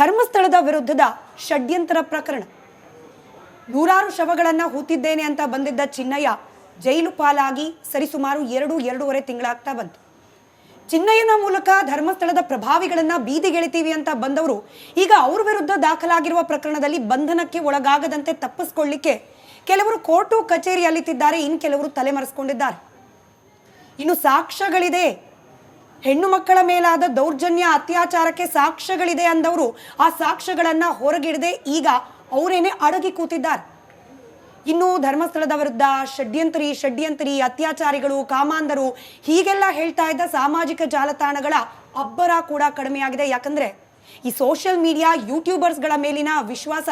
ಧರ್ಮಸ್ಥಳದ ವಿರುದ್ಧದ ಷಡ್ಯಂತ್ರ ಪ್ರಕರಣ. ನೂರಾರು ಶವಗಳನ್ನು ಹೂತಿದ್ದೇನೆ ಅಂತ ಬಂದಿದ್ದ ಚಿನ್ನಯ್ಯ ಜೈಲು ಪಾಲಾಗಿ ಸರಿಸುಮಾರು 2-2.5 ತಿಂಗಳಾಗ್ತಾ ಬಂತು. ಚಿನ್ನಯ್ಯನ ಮೂಲಕ ಧರ್ಮಸ್ಥಳದ ಪ್ರಭಾವಿಗಳನ್ನ ಬೀದಿಗೆಳಿತೀವಿ ಅಂತ ಬಂದವರು ಈಗ ಅವ್ರ ವಿರುದ್ಧ ದಾಖಲಾಗಿರುವ ಪ್ರಕರಣದಲ್ಲಿ ಬಂಧನಕ್ಕೆ ಒಳಗಾಗದಂತೆ ತಪ್ಪಿಸ್ಕೊಳ್ಳಿಕ್ಕೆ ಕೆಲವರು ಕೋರ್ಟು ಕಚೇರಿ ಅಲಿತಿದ್ದಾರೆ, ಇನ್ನು ಕೆಲವರು ತಲೆಮರೆಸ್ಕೊಂಡಿದ್ದಾರೆ. ಇನ್ನು ಸಾಕ್ಷ್ಯಗಳಿದೆ, ಹೆಣ್ಣು ಮಕ್ಕಳ ಮೇಲಾದ ದೌರ್ಜನ್ಯ ಅತ್ಯಾಚಾರಕ್ಕೆ ಸಾಕ್ಷ್ಯಗಳಿದೆ ಅಂದವರು ಆ ಸಾಕ್ಷ್ಯಗಳನ್ನ ಹೊರಗಿಡದೆ ಈಗ ಅವರೇನೆ ಅಡಗಿ ಕೂತಿದ್ದಾರೆ. ಇನ್ನು ಧರ್ಮಸ್ಥಳದ ವಿರುದ್ಧ ಷಡ್ಯಂತ್ರಿ ಅತ್ಯಾಚಾರಿಗಳು, ಕಾಮಾಂಧರು ಹೀಗೆಲ್ಲ ಹೇಳ್ತಾ ಇದ್ದ ಸಾಮಾಜಿಕ ಜಾಲತಾಣಗಳ ಅಬ್ಬರ ಕೂಡ ಕಡಿಮೆಯಾಗಿದೆ. ಯಾಕಂದ್ರೆ ಈ ಸೋಷಿಯಲ್ ಮೀಡಿಯಾ ಯೂಟ್ಯೂಬರ್ಸ್ಗಳ ಮೇಲಿನ ವಿಶ್ವಾಸ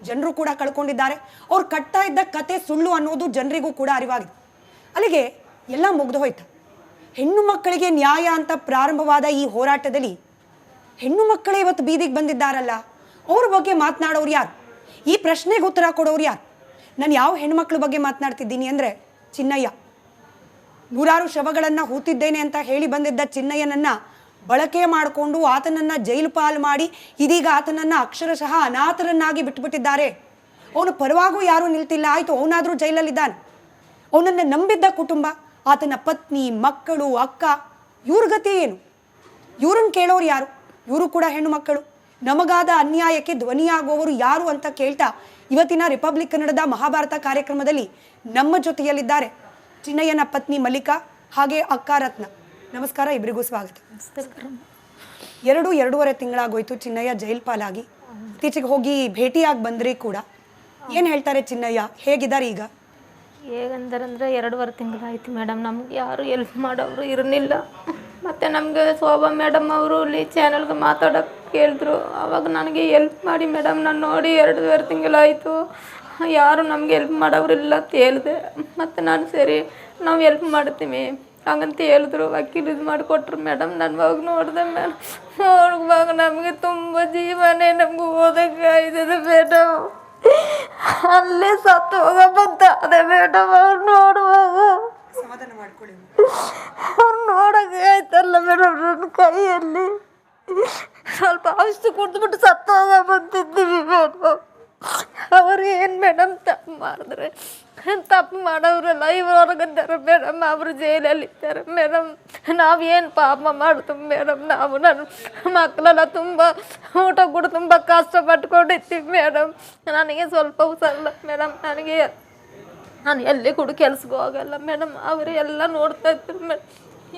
ಜನರು ಕೂಡ ಕಳ್ಕೊಂಡಿದ್ದಾರೆ. ಅವ್ರು ಕಟ್ತಾ ಇದ್ದ ಕತೆ ಸುಳ್ಳು ಅನ್ನೋದು ಜನರಿಗೂ ಕೂಡ ಅರಿವಾಗಿದೆ. ಅಲ್ಲಿಗೆ ಎಲ್ಲ ಮುಗ್ದು ಹೋಯ್ತು. ಹೆಣ್ಣು ಮಕ್ಕಳಿಗೆ ನ್ಯಾಯ ಅಂತ ಪ್ರಾರಂಭವಾದ ಈ ಹೋರಾಟದಲ್ಲಿ ಹೆಣ್ಣು ಮಕ್ಕಳೇ ಇವತ್ತು ಬೀದಿಗೆ ಬಂದಿದ್ದಾರಲ್ಲ, ಅವ್ರ ಬಗ್ಗೆ ಮಾತನಾಡೋರು ಯಾರು? ಈ ಪ್ರಶ್ನೆಗೆ ಉತ್ತರ ಕೊಡೋರು ಯಾರು? ನಾನು ಯಾವ ಹೆಣ್ಮಕ್ಳ ಬಗ್ಗೆ ಮಾತನಾಡ್ತಿದ್ದೀನಿ ಅಂದರೆ ಚಿನ್ನಯ್ಯ. ನೂರಾರು ಶವಗಳನ್ನು ಹೂತಿದ್ದೇನೆ ಅಂತ ಹೇಳಿ ಬಂದಿದ್ದ ಚಿನ್ನಯ್ಯನನ್ನ ಬಳಕೆ ಮಾಡಿಕೊಂಡು ಆತನನ್ನ ಜೈಲು ಪಾಲು ಮಾಡಿ ಇದೀಗ ಆತನನ್ನ ಅಕ್ಷರಶಃ ಅನಾಥರನ್ನಾಗಿ ಬಿಟ್ಟುಬಿಟ್ಟಿದ್ದಾರೆ. ಅವನು ಪರವಾಗೂ ಯಾರೂ ನಿಲ್ತಿಲ್ಲ. ಆಯಿತು, ಅವನಾದರೂ ಜೈಲಲ್ಲಿದ್ದಾನೆ. ಅವನನ್ನು ನಂಬಿದ್ದ ಕುಟುಂಬ, ಆತನ ಪತ್ನಿ, ಮಕ್ಕಳು, ಅಕ್ಕ, ಇವ್ರ ಗತಿ ಏನು? ಇವ್ರನ್ನ ಕೇಳೋರು ಯಾರು? ಇವರು ಕೂಡ ಹೆಣ್ಣು ಮಕ್ಕಳು. ನಮಗಾದ ಅನ್ಯಾಯಕ್ಕೆ ಧ್ವನಿಯಾಗುವವರು ಯಾರು ಅಂತ ಕೇಳ್ತಾ ಇವತ್ತಿನ ರಿಪಬ್ಲಿಕ್ ಕನ್ನಡದ ಮಹಾಭಾರತ ಕಾರ್ಯಕ್ರಮದಲ್ಲಿ ನಮ್ಮ ಜೊತೆಯಲ್ಲಿದ್ದಾರೆ ಚಿನ್ನಯ್ಯನ ಪತ್ನಿ ಮಲ್ಲಿಕಾ ಹಾಗೆ ಅಕ್ಕ ರತ್ನ. ನಮಸ್ಕಾರ, ಇಬ್ಬರಿಗೂ ಸ್ವಾಗತ. 2-2.5 ತಿಂಗಳಾಗೋಯ್ತು ಚಿನ್ನಯ್ಯ ಜೈಲ್ ಪಾಲಾಗಿ. ಇತ್ತೀಚೆಗೆ ಹೋಗಿ ಭೇಟಿಯಾಗಿ ಬಂದ್ರಿ ಕೂಡ. ಏನು ಹೇಳ್ತಾರೆ ಚಿನ್ನಯ್ಯ? ಹೇಗಿದ್ದಾರೆ ಈಗ? ಹೇಗಂದ್ರೆ 2.5 ತಿಂಗಳಾಯ್ತು ಮೇಡಮ್. ನಮ್ಗೆ ಯಾರು ಹೆಲ್ಪ್ ಮಾಡೋರು ಇರಲಿಲ್ಲ. ಮತ್ತು ನಮಗೆ ಶೋಭಾ ಮೇಡಮ್ ಅವರು ಇಲ್ಲಿ ಚಾನಲ್ಗೆ ಮಾತಾಡೋಕ್ಕೆ ಕೇಳಿದ್ರು. ಆವಾಗ ನನಗೆ ಹೆಲ್ಪ್ ಮಾಡಿ ಮೇಡಮ್, ನಾನು ನೋಡಿ 2.5 ತಿಂಗಳಾಯಿತು, ಯಾರು ನಮಗೆ ಹೆಲ್ಪ್ ಮಾಡೋರಿಲ್ಲ ಅಂತ ಹೇಳಿದೆ. ಮತ್ತು ನಾನು ಸರಿ ನಾವು ಹೆಲ್ಪ್ ಮಾಡ್ತೀವಿ ಹಾಗಂತ ಹೇಳಿದ್ರು. ವಕೀಲು ಇದು ಮಾಡಿಕೊಟ್ರು ಮೇಡಮ್. ನಾನು ಅವಾಗ ನೋಡಿದೆ ಮೇಡಮ್, ನೋಡುವಾಗ ನಮಗೆ ತುಂಬ ಜೀವನೇ ನಮ್ಗೆ ಓದೋಕ್ಕಾಯ್ತದೆ ಮೇಡಮ್. ಅಲ್ಲೇ ಸತ್ತು ಹೋಗಬಂತ ಅದೇ ಮೇಡಮ್. ಅವ್ರು ನೋಡುವಾಗ ಅವ್ರು ನೋಡೋಕೆ ಆಯ್ತಲ್ಲ ಮೇಡಮ್, ನನ್ನ ಕೈಯಲ್ಲಿ ಸ್ವಲ್ಪ ಔಷಧಿ ಕುಡಿದ್ಬಿಟ್ಟು ಸತ್ತು ಹೋಗ ಬಂತಿದ್ದೀವಿ ಮೇಡಮ್. ಅವರು ಏನು ಮೇಡಮ್ ತಪ್ಪು ಮಾಡಿದ್ರೆ ತಪ್ಪು ಮಾಡೋರಲ್ಲ, ಇವ್ರು ಹೊರಗಿದ್ದಾರೆ ಮೇಡಮ್, ಅವರು ಜೈಲಲ್ಲಿದ್ದಾರೆ ಮೇಡಮ್. ನಾವೇನು ಪಾಪ ಮಾಡ್ತೀವಿ ಮೇಡಮ್. ನಾವು ನನ್ನ ಮಕ್ಕಳೆಲ್ಲ ತುಂಬ ಊಟ ಕೂಡ ತುಂಬ ಕಷ್ಟಪಟ್ಕೊಂಡಿರ್ತೀವಿ ಮೇಡಮ್. ನನಗೆ ಸ್ವಲ್ಪ ಹುಷಾರಿಲ್ಲ ಮೇಡಮ್. ನಾನು ಎಲ್ಲಿ ಕೂಡ ಕೆಲ್ಸಕ್ಕೆ ಹೋಗಲ್ಲ ಮೇಡಮ್. ಅವರು ಎಲ್ಲ ನೋಡ್ತಾ ಇರ್ತಾರೆ ಮೇಡಮ್.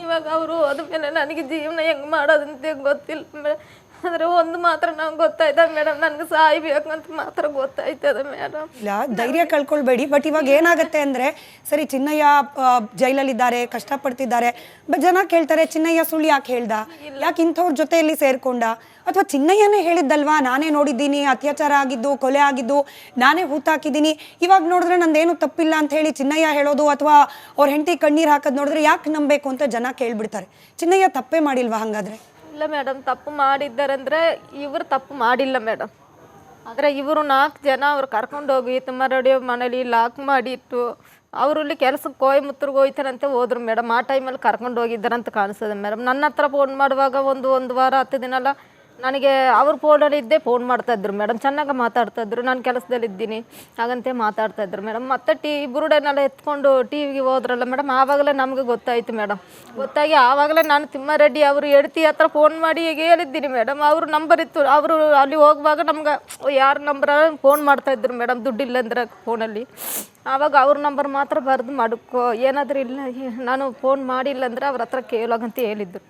ಇವಾಗ ಅವರು ಹೋದ್ಮೇಲೆ ನನಗೆ ಜೀವನ ಹೆಂಗೆ ಮಾಡೋದಂತ ಗೊತ್ತಿಲ್ಲ ಮೇಡಮ್. ಆದರೆ ಒಂದು ಮಾತ್ರ ನಂಗೆ ಗೊತ್ತಾಯ್ತದೆ ಮೇಡಮ್, ನನಗೆ ಸಾಯ್ಬೇಕಂತ ಮಾತ್ರ ಗೊತ್ತಾಯ್ತದೆ ಮೇಡಮ್. ಇಲ್ಲ, ಧೈರ್ಯ ಕಳ್ಕೊಳ್ಬೇಡಿ. ಬಟ್ ಇವಾಗ ಏನಾಗುತ್ತೆ ಅಂದರೆ, ಸರಿ ಚಿನ್ನಯ್ಯ ಜೈಲಲ್ಲಿದ್ದಾರೆ, ಕಷ್ಟಪಡ್ತಿದ್ದಾರೆ, ಜನ ಕೇಳ್ತಾರೆ ಚಿನ್ನಯ್ಯ ಸುಳ್ಳು ಯಾಕೆ ಹೇಳ್ದ, ಯಾಕೆ ಇಂಥವ್ರ ಜೊತೆಯಲ್ಲಿ ಸೇರ್ಕೊಂಡ, ಅಥವಾ ಚಿನ್ನಯ್ಯನೇ ಹೇಳಿದ್ದಲ್ವಾ ನಾನೇ ನೋಡಿದ್ದೀನಿ, ಅತ್ಯಾಚಾರ ಆಗಿದ್ದು, ಕೊಲೆ ಆಗಿದ್ದು ನಾನೇ ಹೂತಾಕಿದ್ದೀನಿ, ಇವಾಗ ನೋಡಿದ್ರೆ ನಂದೇನು ತಪ್ಪಿಲ್ಲ ಅಂತ ಹೇಳಿ ಚಿನ್ನಯ್ಯ ಹೇಳೋದು, ಅಥವಾ ಅವ್ರ ಹೆಂಡತಿ ಕಣ್ಣೀರು ಹಾಕೋದು ನೋಡಿದ್ರೆ ಯಾಕೆ ನಂಬಬೇಕು ಅಂತ ಜನ ಕೇಳ್ಬಿಡ್ತಾರೆ. ಚಿನ್ನಯ್ಯ ತಪ್ಪೇ ಮಾಡಿಲ್ವಾ ಹಾಗಾದ್ರೆ? ಇಲ್ಲ ಮೇಡಮ್, ತಪ್ಪು ಮಾಡಿದ್ದಾರಂದರೆ ಇವರು ತಪ್ಪು ಮಾಡಿಲ್ಲ ಮೇಡಮ್. ಆದರೆ ಇವರು 4 ಜನ ಅವ್ರು ಕರ್ಕೊಂಡೋಗಿ ತುಮ್ಮರಡಿಯೋ ಮನೇಲಿ ಲಾಕ್ ಮಾಡಿಟ್ಟು ಅವರು ಇಲ್ಲಿ ಕೆಲಸಕ್ಕೆ ಕೊಯಮತ್ತೂರ್ಗೆ ಹೋಯ್ತಾರಂತೆ ಹೋದ್ರು ಮೇಡಮ್. ಆ ಟೈಮಲ್ಲಿ ಕರ್ಕೊಂಡು ಹೋಗಿದ್ದಾರಂತ ಕಾಣಿಸ್ತದೆ ಮೇಡಮ್. ನನ್ನ ಹತ್ರ ಫೋನ್ ಮಾಡುವಾಗ ಒಂದು ವಾರ 10 ದಿನ ಎಲ್ಲ ನನಗೆ ಅವ್ರ ಫೋನಲ್ಲಿ ಇದ್ದೇ ಫೋನ್ ಮಾಡ್ತಾಯಿದ್ರು ಮೇಡಮ್. ಚೆನ್ನಾಗಿ ಮಾತಾಡ್ತಾಯಿದ್ರು. ನಾನು ಕೆಲಸದಲ್ಲಿದ್ದೀನಿ ಹಾಗಂತೆ ಮಾತಾಡ್ತಾಯಿದ್ರು ಮೇಡಮ್. ಮತ್ತು ಬುರುಡೆನೆಲ್ಲ ಎತ್ಕೊಂಡು ಟಿ ವಿಗೆ ಹೋದ್ರಲ್ಲ ಮೇಡಮ್, ಆವಾಗಲೇ ನಮಗೆ ಗೊತ್ತಾಯಿತು ಮೇಡಮ್. ಗೊತ್ತಾಗಿ ಆವಾಗಲೇ ನಾನು ತಿಮ್ಮಾರೆಡ್ಡಿ ಅವರು ಹೆಂಡತಿ ಹತ್ರ ಫೋನ್ ಮಾಡಿ ಈಗ ಹೇಳಿದ್ದೀನಿ ಮೇಡಮ್. ಅವ್ರ ನಂಬರ್ ಇತ್ತು, ಅವರು ಅಲ್ಲಿ ಹೋಗುವಾಗ ನಮ್ಗೆ ಯಾರ ನಂಬರ್ ಫೋನ್ ಮಾಡ್ತಾಯಿದ್ರು ಮೇಡಮ್, ದುಡ್ಡಿಲ್ಲ ಅಂದ್ರೆ ಫೋನಲ್ಲಿ. ಆವಾಗ ಅವ್ರ ನಂಬರ್ ಮಾತ್ರ ಬರೆದು ಮಾಡ್ಕೋ, ಏನಾದರೂ ಇಲ್ಲ ನಾನು ಫೋನ್ ಮಾಡಿಲ್ಲ ಅಂದರೆ ಅವ್ರ ಹತ್ರ ಕೇಳೋಗಂತ ಹೇಳಿದ್ರು.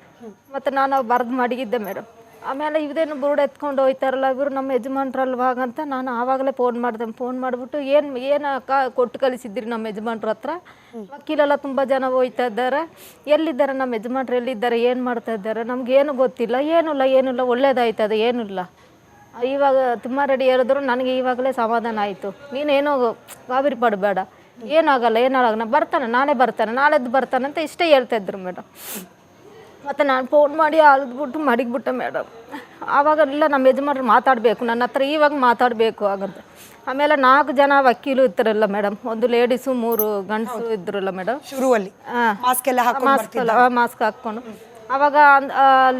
ಮತ್ತು ನಾನು ಬರೆದು ಮಡಗಿದ್ದೆ ಮೇಡಮ್. ಆಮೇಲೆ ಇದೇನು ಬುರುಡೆ ಎತ್ಕೊಂಡು ಹೋಯ್ತಾರಲ್ಲ ಇವರು ನಮ್ಮ ಯಜಮಾನ್ರಲ್ವಾಗಂತ ನಾನು ಆವಾಗಲೇ ಫೋನ್ ಮಾಡಿದೆ. ಫೋನ್ ಮಾಡಿಬಿಟ್ಟು ಏನು ಅಕ್ಕ ಕೊಟ್ಟು ಕಳಿಸಿದ್ರಿ ನಮ್ಮ ಯಜಮಾನ್ರ ಹತ್ರ, ವಕೀಲೆಲ್ಲ ತುಂಬ ಜನ ಹೋಯ್ತಾ ಇದ್ದಾರೆ, ಎಲ್ಲಿದ್ದಾರೆ ನಮ್ಮ ಯಜಮಾನ್ರು, ಎಲ್ಲಿದ್ದಾರೆ, ಏನು ಮಾಡ್ತಾ ಇದ್ದಾರೆ, ನಮಗೇನು ಗೊತ್ತಿಲ್ಲ, ಏನಿಲ್ಲ ಒಳ್ಳೇದಾಯ್ತದೆ, ಏನಿಲ್ಲ. ಇವಾಗ ತಿಮ್ಮಾರೆಡ್ಡಿ ಹೇಳಿದ್ರು ನನಗೆ ಇವಾಗಲೇ ಸಮಾಧಾನ ಆಯಿತು. ನೀನೇನೋ ಗಾಬರಿ ಪಡಬೇಡ, ಏನಾಗಲ್ಲ, ನಾನೇ ಬರ್ತಾನೆ, ನಾಳೆದ್ದು ಬರ್ತಾನೆ ಅಂತ ಇಷ್ಟೇ ಹೇಳ್ತಾಯಿದ್ರು ಮೇಡಮ್. ಮತ್ತು ನಾನು ಫೋನ್ ಮಾಡಿ ಅಳ್ದ್ಬಿಟ್ಟು ಮಡಗಿಬಿಟ್ಟೆ ಮೇಡಮ್. ಆವಾಗೆಲ್ಲ ನಮ್ಮ ಯಜಮಾನ್ರು ಮಾತಾಡಬೇಕು ನನ್ನ ಹತ್ರ, ಇವಾಗ ಮಾತಾಡಬೇಕು ಆಗಂತ. ಆಮೇಲೆ 4 ಜನ ವಕೀಲು ಇರ್ತಾರಲ್ಲ ಮೇಡಮ್, ಒಂದು ಲೇಡೀಸು 3 ಗಂಡಸು ಇದ್ರಲ್ಲ ಮೇಡಮ್. ಶುರುವಲ್ಲಿ ಮಾಸ್ಕ್ ಹಾಕ್ಕೊಂಡು ಆವಾಗ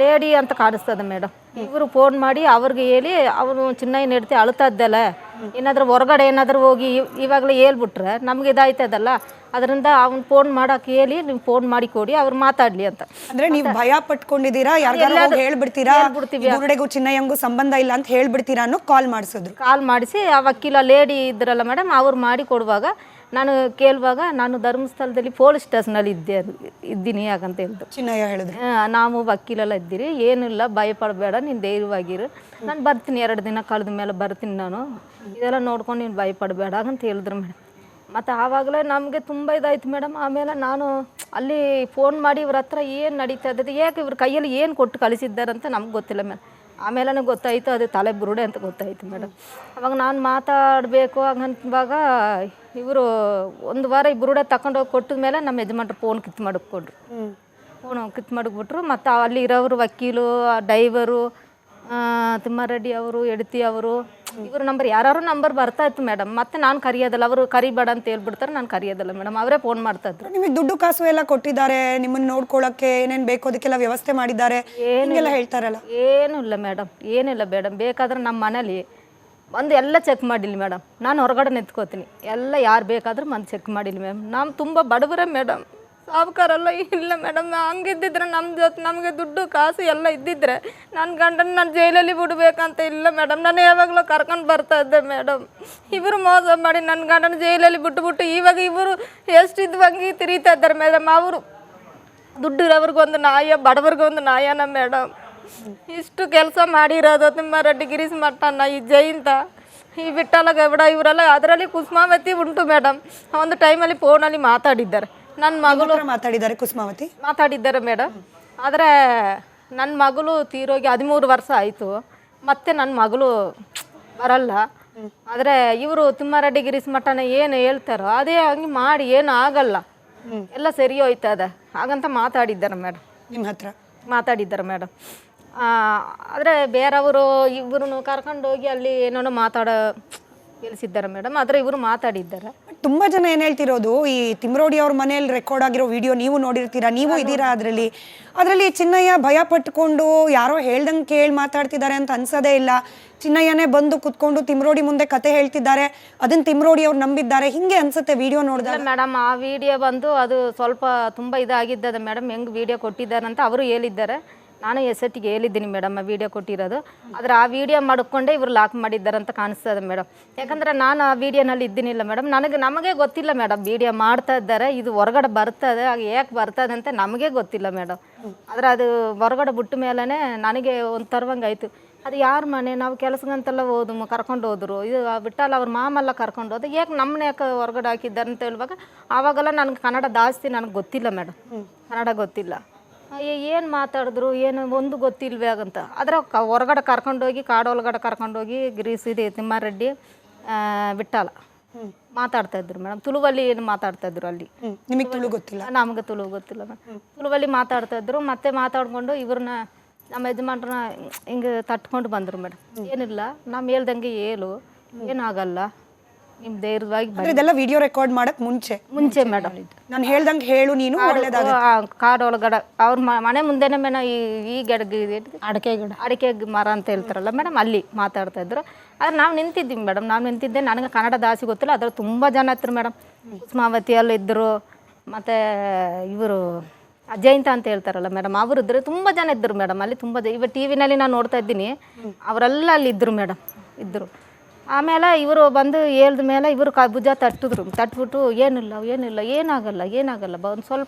ಲೇಡಿ ಅಂತ ಕಾಣಿಸ್ತದೆ ಮೇಡಮ್. ಇವರು ಫೋನ್ ಮಾಡಿ ಅವ್ರಿಗೆ ಹೇಳಿ ಅವನು ಚಿನ್ನಯ್ಯನ ಹೆಂಡ್ತಿ ಅಳ್ತಾ ಇದ್ದಲ್ಲ, ಏನಾದರೂ ಹೊರಗಡೆ ಏನಾದರೂ ಹೋಗಿ ಇವಾಗಲೇ ಹೇಳ್ಬಿಟ್ರೆ ನಮ್ಗೆ ಇದಾಯ್ತದಲ್ಲ, ಅದರಿಂದ ಅವ್ನು ಫೋನ್ ಮಾಡಕ್ಕೆ ಹೇಳಿ ನೀವು ಫೋನ್ ಮಾಡಿ ಕೊಡಿ, ಅವ್ರು ಮಾತಾಡ್ಲಿ ಅಂತ. ಅಂದ್ರೆ ನೀವು ಭಯ ಪಟ್ಕೊಂಡಿದ್ದೀರಾ, ಯಾರಿಗಾರು ಹೇಳ್ಬಿಡ್ತೀರಾ ಬುರುಡೆಗೂ ಚಿನ್ನಯ್ಯಂಗೂ ಸಂಬಂಧ ಇಲ್ಲ ಅಂತ ಹೇಳ್ಬಿಡ್ತೀರಾ ಅನ್ನೋ ಕಾಲ್ ಮಾಡಿಸಿದ್ರು. ಕಾಲ್ ಮಾಡಿಸಿ ಆ ವಕೀಲ ಲೇಡಿ ಇದ್ರಲ್ಲ ಮೇಡಮ್, ಅವ್ರು ಮಾಡಿ ಕೊಡುವಾಗ ನಾನು ಕೇಳುವಾಗ ನಾನು ಧರ್ಮಸ್ಥಳದಲ್ಲಿ ಪೊಲೀಸ್ ಸ್ಟೇಷನಲ್ಲಿ ಇದ್ದೀನಿ ಯಾಕಂತ ಹೇಳಿದ್ರು. ಚಿನ್ನಯ್ಯ ಹೇಳಿದ್ರು ನಾವು ವಕೀಲೆಲ್ಲ ಇದ್ದೀರಿ, ಏನಿಲ್ಲ ಭಯಪಡಬೇಡ, ನೀನು ಧೈರ್ಯವಾಗಿರು, ನಾನು ಬರ್ತೀನಿ 2 ದಿನ ಕಳೆದ ಮೇಲೆ ಬರ್ತೀನಿ, ನಾನು ಇದೆಲ್ಲ ನೋಡ್ಕೊಂಡು ನೀನು ಭಯಪಡಬೇಡ ಅಂತ ಹೇಳಿದ್ರು ಮೇಡಮ್. ಮತ್ತು ಆವಾಗಲೇ ನಮಗೆ ತುಂಬ ಇದಾಯ್ತು ಮೇಡಮ್. ಆಮೇಲೆ ನಾನು ಅಲ್ಲಿ ಫೋನ್ ಮಾಡಿ ಇವ್ರ ಹತ್ರ ಏನು ನಡೀತಾ ಇದ್ದದ್ದು, ಯಾಕೆ ಇವ್ರ ಕೈಯಲ್ಲಿ ಏನು ಕೊಟ್ಟು ಕಳಿಸಿದ್ದಾರಂತ ನಮ್ಗೆ ಗೊತ್ತಿಲ್ಲ ಮೇಡಮ್. ಆಮೇಲೆ ಗೊತ್ತಾಯಿತು ಅದು ತಲೆ ಬುರುಡೆ ಅಂತ ಗೊತ್ತಾಯಿತು ಮೇಡಮ್. ಅವಾಗ ನಾನು ಮಾತಾಡಬೇಕು ಹಂಗಂತವಾಗ ಇವರು 1 ವಾರ ಈ ಬುರುಡೆ ತಗೊಂಡೋಗಿ ಕೊಟ್ಟಿದ ಮೇಲೆ ನಮ್ಮ ಯಜಮಾನ್ರು ಫೋನ್ ಕಿತ್ತು ಮಾಡಿಕೊಟ್ರು. ಫೋನ್ ಕಿತ್ತು ಮಾಡಿಬಿಟ್ರು. ಮತ್ತು ಅಲ್ಲಿ ಇರೋರು ವಕೀಲು, ಡೈವರು, ತಿಮ್ಮಾರೆಡ್ಡಿ ಅವರು, ಹೆಂಡ್ತಿ ಅವರು, ಇವ್ರ ನಂಬರ್ ಯಾರು ನಂಬರ್ ಬರ್ತಾ ಇತ್ತು ಮೇಡಮ್. ಮತ್ತೆ ನಾನು ಕರೆಯೋದಲ್ಲ, ಅವರು ಕರಿಬೇಡ ಅಂತ ಹೇಳ್ಬಿಡ್ತಾರೆ, ನಾನು ಕರೆಯೋದಲ್ಲ ಮೇಡಮ್, ಅವರೇ ಫೋನ್ ಮಾಡ್ತಾ ಇದ್ರು. ನಿಮಗೆ ದುಡ್ಡು ಕಾಸು ಎಲ್ಲ ಕೊಟ್ಟಿದ್ದಾರೆ, ನಿಮ್ಮನ್ನ ನೋಡ್ಕೊಳ್ಳೋಕೆ ಏನೇನು ಬೇಕು ಅದಕ್ಕೆಲ್ಲ ವ್ಯವಸ್ಥೆ ಮಾಡಿದ್ದಾರೆ ಏನೆಲ್ಲ ಹೇಳ್ತಾರಲ್ಲ? ಏನೂ ಇಲ್ಲ ಮೇಡಮ್, ಏನಿಲ್ಲ ಮೇಡಮ್. ಬೇಕಾದ್ರೆ ನಮ್ಮ ಮನೇಲಿ ಬಂದು ಎಲ್ಲ ಚೆಕ್ ಮಾಡಿಲ್ಲ ಮೇಡಮ್, ನಾನು ಹೊರಗಡೆ ನಿಂತ್ಕೋತೀನಿ, ಎಲ್ಲ ಯಾರು ಬೇಕಾದ್ರೂ ಬಂದು ಚೆಕ್ ಮಾಡಿಲ್ಲ ಮೇಡಮ್. ನಾವು ತುಂಬ ಬಡವರೇ ಮೇಡಮ್, ಸಾವುಕಾರಲ್ಲ ಇಲ್ಲ ಮೇಡಮ್. ಹಂಗಿದ್ದಿದ್ರೆ ನಮ್ಮ ಜೊತೆ ನಮಗೆ ದುಡ್ಡು ಕಾಸು ಎಲ್ಲ ಇದ್ದಿದ್ರೆ ನನ್ನ ಗಂಡನ ನಾನು ಜೈಲಲ್ಲಿ ಬಿಡಬೇಕಂತ ಇಲ್ಲ ಮೇಡಮ್. ನಾನು ಯಾವಾಗಲೂ ಕರ್ಕೊಂಡು ಬರ್ತಾ ಇದ್ದೆ ಮೇಡಮ್. ಇವರು ಮೋಸ ಮಾಡಿ ನನ್ನ ಗಂಡನ ಜೈಲಲ್ಲಿ ಬಿಟ್ಟುಬಿಟ್ಟು ಇವಾಗ ಇವರು ಎಷ್ಟು ಇದ್ವಂಗೆ ತಿರುಗ್ತಾ ಇದ್ದಾರೆ ಮೇಡಮ್. ಅವರು ದುಡ್ಡು ಇರೋವ್ರಿಗೊಂದು ನ್ಯಾಯ, ಬಡವ್ರಿಗೊಂದು ನ್ಯಾಯನ ಮೇಡಮ್. ಇಷ್ಟು ಕೆಲಸ ಮಾಡಿರೋದು ತಿಮ್ಮಾರೆಡ್ಡಿ, ಗಿರೀಶ್ ಮಟ್ಟಣ್ಣ, ಈ ಜಯಂತ, ಈ ವಿಠ್ಠಲ ಗೌಡ, ಇವರೆಲ್ಲ ಅದರಲ್ಲಿ ಕುಸುಮಾವತಿ ಉಂಟು ಮೇಡಮ್. ಒಂದು ಟೈಮಲ್ಲಿ ಫೋನಲ್ಲಿ ಮಾತಾಡಿದ್ದಾರೆ, ನನ್ನ ಮಗಳು ಮಾತಾಡಿದ್ದಾರೆ, ಕುಸುಮಾವತಿ ಮಾತಾಡಿದ್ದಾರೆ ಮೇಡಮ್. ಆದರೆ ನನ್ನ ಮಗಳು ತೀರೋಗಿ 13 ವರ್ಷ ಆಯಿತು, ಮತ್ತೆ ನನ್ನ ಮಗಳು ಬರಲ್ಲ. ಆದರೆ ಇವರು ತಿಮ್ಮಾರೆಡ್ಡಿ, ಗಿರೀಶ್ ಮಠನ ಏನು ಹೇಳ್ತಾರೋ ಅದೇ ಹಂಗೆ ಮಾಡಿ, ಏನು ಆಗಲ್ಲ, ಎಲ್ಲ ಸರಿ ಹೋಯ್ತದೆ ಹಾಗಂತ ಮಾತಾಡಿದ್ದಾರೆ ಮೇಡಮ್. ನಿಮ್ಮ ಹತ್ರ ಮಾತಾಡಿದ್ದಾರೆ ಮೇಡಮ್. ಆದರೆ ಬೇರೆಯವರು ಇಬ್ಬರು ಕರ್ಕೊಂಡೋಗಿ ಅಲ್ಲಿ ಏನೋ ತಿಳಿಸಿದ್ದಾರೆ ಮೇಡಮ್. ಆದರೆ ಇವರು ಮಾತಾಡಿದ್ದಾರೆ. ತುಂಬಾ ಜನ ಏನ್ ಹೇಳ್ತಿರೋದು, ಈ ತಿಮ್ರೋಡಿ ಅವ್ರ ಮನೆಯಲ್ಲಿ ರೆಕಾರ್ಡ್ ಆಗಿರೋ ವಿಡಿಯೋ ನೀವು ನೋಡಿರ್ತೀರಾ, ನೀವು ಇದೀರಾ ಅದರಲ್ಲಿ ಚಿನ್ನಯ್ಯ ಭಯ ಪಟ್ಕೊಂಡು ಯಾರೋ ಹೇಳ್ದಂಗೆ ಕೇಳಿ ಮಾತಾಡ್ತಿದ್ದಾರೆ ಅಂತ ಅನ್ಸೋದೇ ಇಲ್ಲ. ಚಿನ್ನಯ್ಯನೇ ಬಂದು ಕುತ್ಕೊಂಡು ತಿಮ್ರೋಡಿ ಮುಂದೆ ಕತೆ ಹೇಳ್ತಿದ್ದಾರೆ, ಅದನ್ನ ತಿಮ್ರೋಡಿ ಅವ್ರು ನಂಬಿದ್ದಾರೆ, ಹಿಂಗೆ ಅನ್ಸುತ್ತೆ ವಿಡಿಯೋ ನೋಡಿದಾಗ ಮೇಡಮ್. ಆ ವಿಡಿಯೋ ಬಂದು ಅದು ಸ್ವಲ್ಪ ತುಂಬ ಇದಾಗಿದ್ದದ ಮೇಡಮ್, ಹೆಂಗೆ ವಿಡಿಯೋ ಕೊಟ್ಟಿದ್ದಾರೆ ಅಂತ ಅವರು ಹೇಳಿದ್ದಾರೆ. ನಾನು SITಗೆ ಹೇಳಿದ್ದೀನಿ ಮೇಡಮ್ ಆ ವಿಡಿಯೋ ಕೊಟ್ಟಿರೋದು. ಆದರೆ ಆ ವಿಡಿಯೋ ಮಾಡಿಕೊಂಡೇ ಇವರು ಲಾಕ್ ಮಾಡಿದ್ದಾರೆ ಅಂತ ಕಾಣಿಸ್ತದೆ ಮೇಡಮ್. ಯಾಕಂದರೆ ನಾನು ಆ ವಿಡಿಯೋನಲ್ಲಿ ಇದ್ದೀನಿಲ್ಲ ಮೇಡಮ್, ನಮಗೆ ಗೊತ್ತಿಲ್ಲ ಮೇಡಮ್ ವಿಡಿಯೋ ಮಾಡ್ತಾ ಇದ್ದಾರೆ, ಇದು ಹೊರಗಡೆ ಬರ್ತದೆ, ಆಗ ಯಾಕೆ ಬರ್ತದೆ ಅಂತ ನಮಗೆ ಗೊತ್ತಿಲ್ಲ ಮೇಡಮ್. ಆದರೆ ಅದು ಹೊರಗಡೆ ಬಿಟ್ಟ ಮೇಲೇ ನನಗೆ ಒಂದು ತರುವಂಗೆ ಆಯಿತು. ಅದು ಯಾರ ಮನೆ, ನಾವು ಕೆಲಸಕ್ಕಂತೆಲ್ಲ ಕರ್ಕೊಂಡು ಹೋದ್ರು, ಇದು ಬಿಟ್ಟಲ್ಲ ಅವ್ರ ಮಾಮೆಲ್ಲ ಕರ್ಕೊಂಡು ಹೋದ, ಯಾಕೆ ನಮ್ಮನ್ನ ಯಾಕೆ ಹೊರಗಡೆ ಹಾಕಿದ್ದಾರೆ ಅಂತ ಹೇಳುವಾಗ ಆವಾಗೆಲ್ಲ ನನಗೆ ಕನ್ನಡ ಜಾಸ್ತಿ ನನಗೆ ಗೊತ್ತಿಲ್ಲ ಮೇಡಮ್, ಕನ್ನಡ ಗೊತ್ತಿಲ್ಲ. ಏನು ಮಾತಾಡಿದ್ರು ಏನು ಒಂದು ಗೊತ್ತಿಲ್ವೇ ಆಗಂತ. ಆದರೆ ಹೊರಗಡೆ ಕರ್ಕೊಂಡೋಗಿ ಕಾಡೊಳಗಡೆ ಕರ್ಕೊಂಡೋಗಿ ಗಿರೀಶ್ ಇದೆ ತಿಮ್ಮಾರೆಡ್ಡಿ, ಬಿಟ್ಟಲ್ಲ ಮಾತಾಡ್ತಾಯಿದ್ರು ಮೇಡಮ್. ತುಳುವಲ್ಲಿ ಏನು ಮಾತಾಡ್ತಾಯಿದ್ರು ಅಲ್ಲಿ. ನಿಮಗೆ ತುಳು ಗೊತ್ತಿಲ್ಲ? ನಮಗೆ ತುಳು ಗೊತ್ತಿಲ್ಲ ಮೇಡಮ್. ತುಳುವಲ್ಲಿ ಮಾತಾಡ್ತಾಯಿದ್ರು. ಮತ್ತೆ ಮಾತಾಡ್ಕೊಂಡು ಇವ್ರನ್ನ ನಮ್ಮ ಯಜಮಾನ್ರನ್ನ ಹಿಂಗೆ ತಟ್ಕೊಂಡು ಬಂದರು ಮೇಡಮ್. ಏನಿಲ್ಲ, ನಮ್ಮ ಹೇಳ್ದಂಗೆ ಹೇಳು, ಏನಾಗಲ್ಲ, ನಿಮ್ಮ ಧೈರ್ಯವಾಗಿ ಇದೆಲ್ಲ ವಿಡಿಯೋ ರೆಕಾರ್ಡ್ ಮಾಡಕ್ ಮುಂಚೆ ಮೇಡಮ್. ನಾನು ಹೇಳ್ದಂಗೆ ಹೇಳು ನೀನು, ಕಾಡೊಳಗಡೆ ಅವ್ರ ಮನೆ ಮುಂದೆನೇ ಮೇಡಮ್ ಈ ಅಡಿಕೆ ಮರ ಅಂತ ಹೇಳ್ತಾರಲ್ಲ ಮೇಡಮ್, ಅಲ್ಲಿ ಮಾತಾಡ್ತಾ ಇದ್ರು. ಆದ್ರೆ ನಾವು ನಿಂತಿದ್ದೀವಿ ಮೇಡಮ್, ನಾವು ನಿಂತಿದ್ದೆ. ನನಗೆ ಕನ್ನಡ ಜಾಸ್ತಿ ಗೊತ್ತಿಲ್ಲ, ಅದ್ರ ತುಂಬ ಜನ ಇದ್ರು ಮೇಡಮ್. ಕುಸುಮಾವತಿಯಲ್ಲಿ ಇದ್ದರು, ಮತ್ತು ಇವರು ಜಯಂತ ಅಂತ ಹೇಳ್ತಾರಲ್ಲ ಮೇಡಮ್, ಅವರು ಇದ್ರು, ತುಂಬ ಜನ ಇದ್ದರು ಮೇಡಮ್ ಅಲ್ಲಿ. ತುಂಬ ಇವಾಗ TV ನಲ್ಲಿ ನಾನು ನೋಡ್ತಾ ಇದ್ದೀನಿ, ಅವರೆಲ್ಲ ಅಲ್ಲಿ ಇದ್ದರು ಮೇಡಮ್, ಇದ್ದರು. ಆಮೇಲೆ ಇವರು ಬಂದು ಹೇಳ್ದ ಮೇಲೆ ಇವರು ಭುಜ ತಟ್ಟಿದ್ರು, ತಟ್ಬಿಟ್ಟು ಏನಿಲ್ಲ ಏನಾಗಲ್ಲ ಒಂದು ಸ್ವಲ್ಪ